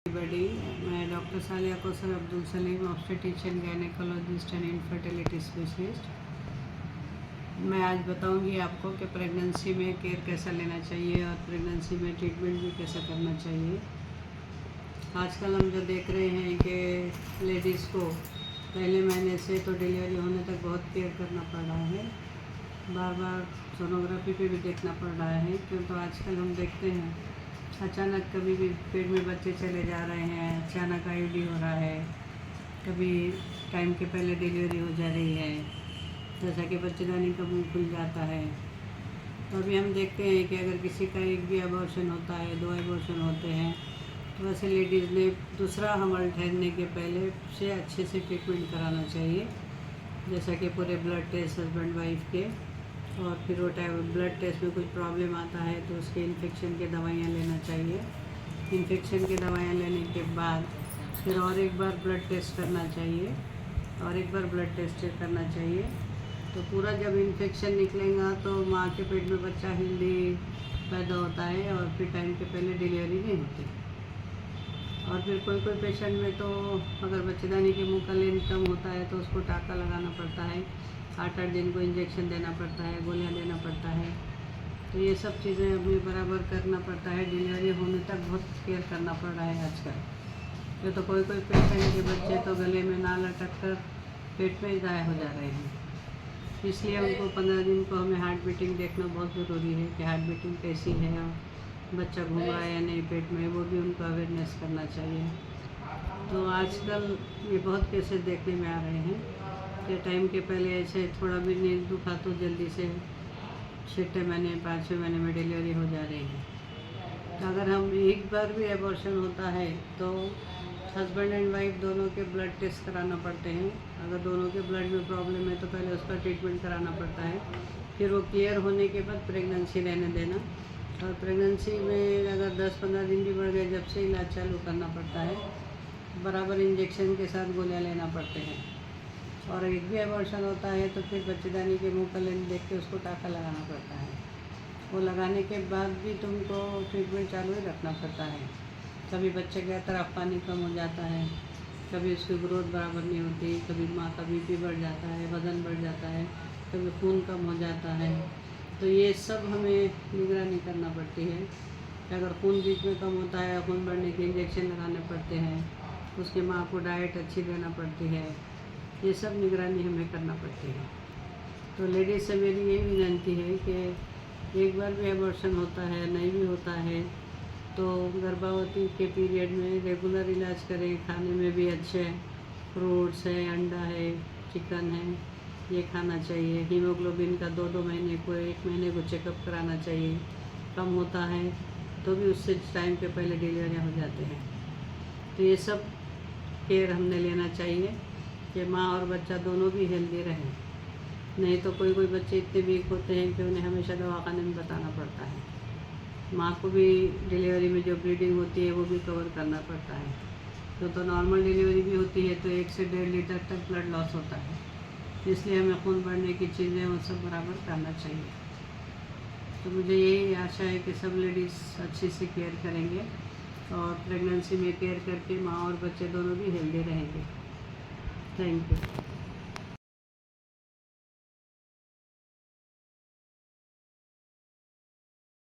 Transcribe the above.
बड़ी मैं doctor Saliya Kausar Abdul Saleem, obstetrician, gynaecologist and infertility specialist. मैं आज बताऊंगी आपको कि प्रेगनेंसी में केयर कैसा लेना चाहिए और प्रेगनेंसी में ट्रीटमेंट भी कैसा करना चाहिए। आजकल हम जो देख रहे हैं कि लेडीज़ को पहले महीने से तो डिलीवरी होने तक बहुत केयर करना पड़ रहा है, बार बार सोनोग्राफी पे भी देखना पड़ रहा है। क्यों तो आजकल हम देखते हैं अचानक कभी भी पेट में बच्चे चले जा रहे हैं, अचानक आईयूडी हो रहा है, कभी टाइम के पहले डिलीवरी हो जा रही है, जैसा कि बच्चेदानी का मुंह खुल जाता है। तो अभी हम देखते हैं कि अगर किसी का एक भी अबॉर्शन होता है, 2 अबॉर्शन होते हैं, तो वैसे लेडीज़ ने दूसरा हमल ठहरने के पहले से अच्छे से ट्रीटमेंट कराना चाहिए, जैसा कि पूरे ब्लड टेस्ट हस्बैंड वाइफ के, और फिर वो ब्लड टेस्ट में कुछ प्रॉब्लम आता है तो उसके इन्फेक्शन की दवाइयाँ लेना चाहिए। इन्फेक्शन की दवाइयाँ लेने के बाद फिर और एक बार ब्लड टेस्ट करना चाहिए और एक बार ब्लड टेस्ट करना चाहिए। तो पूरा जब इन्फेक्शन निकलेगा तो माँ के पेट में बच्चा हेल्दी पैदा होता है और फिर टाइम के पहले डिलीवरी नहीं होती। और फिर कोई कोई पेशेंट में तो अगर बच्चेदानी के मुँह का लेंथ कम होता है तो उसको टाँका लगाना पड़ता है, 8-8 दिन को इंजेक्शन देना पड़ता है, गोलियां देना पड़ता है। तो ये सब चीज़ें हमें बराबर करना पड़ता है। डिलीवरी होने तक बहुत केयर करना पड़ रहा है आजकल। तो कोई कोई पेशेंट के बच्चे तो गले में ना लटक कर पेट में ही गायब हो जा रहे हैं। इसलिए उनको 15 दिन को हमें हार्ट बीटिंग देखना बहुत ज़रूरी है कि हार्ट बीटिंग कैसी है और बच्चा घूम रहा है या नहीं पेट में, वो भी उनको अवेयरनेस करना चाहिए। तो आजकल ये बहुत केसेस देखने में आ रहे हैं कि टाइम के पहले ऐसे थोड़ा भी नहीं दुखा तो जल्दी से 6ठे महीने 5वें महीने में डिलीवरी हो जा रही है। तो अगर हम एक बार भी एबॉर्शन होता है तो हस्बैंड एंड वाइफ दोनों के ब्लड टेस्ट कराना पड़ते हैं। अगर दोनों के ब्लड में प्रॉब्लम है तो पहले उसका ट्रीटमेंट कराना पड़ता है, फिर वो क्लियर होने के बाद प्रेगनेंसी रहने देना। और प्रेगनेंसी में अगर 10-15 दिन भी बढ़ गए जब से इलाज चालू करना पड़ता है, बराबर इंजेक्शन के साथ गोलियाँ लेना पड़ते हैं। और एक भी एबॉर्शन होता है तो फिर बच्चेदानी के मुँह का लेंस देख के उसको टाँका लगाना पड़ता है। वो लगाने के बाद भी तुमको ट्रीटमेंट चालू ही रखना पड़ता है। कभी बच्चे की तरफ पानी कम हो जाता है, कभी उसकी ग्रोथ बराबर नहीं होती, कभी माँ का बीपी बढ़ जाता है, वज़न बढ़ जाता है, कभी खून कम हो जाता है। तो ये सब हमें निगरानी करना पड़ती है कि अगर खून बीच में कम होता है, खून बढ़ने के इंजेक्शन लगाने पड़ते हैं, उसकी माँ को डाइट अच्छी देना पड़ती है, ये सब निगरानी हमें करना पड़ती है। तो लेडीज़ से मेरी यही विनती है कि एक बार भी एबॉर्शन होता है, नहीं भी होता है, तो गर्भवती के पीरियड में रेगुलर इलाज करें। खाने में भी अच्छे फ्रूट्स है, अंडा है, चिकन है, ये खाना चाहिए। हीमोग्लोबिन का 2-2 महीने को 1 महीने को चेकअप कराना चाहिए। कम होता है तो भी उससे टाइम के पहले डिलीवरी हो जाते हैं। तो ये सब केयर हमने लेना चाहिए कि माँ और बच्चा दोनों भी हेल्दी रहें। नहीं तो कोई कोई बच्चे इतने वीक होते हैं कि उन्हें हमेशा दवाखाने में बताना पड़ता है। माँ को भी डिलीवरी में जो ब्लीडिंग होती है वो भी कवर करना पड़ता है। तो नॉर्मल डिलीवरी भी होती है तो 1 से 1.5 लीटर तक ब्लड लॉस होता है। इसलिए हमें खून बढ़ने की चीज़ें वो सब बराबर करना चाहिए। तो मुझे यही आशा है कि सब लेडीज़ अच्छे से केयर करेंगे और प्रेगनेंसी में केयर करके माँ और बच्चे दोनों भी हेल्दी रहेंगे। Thank you.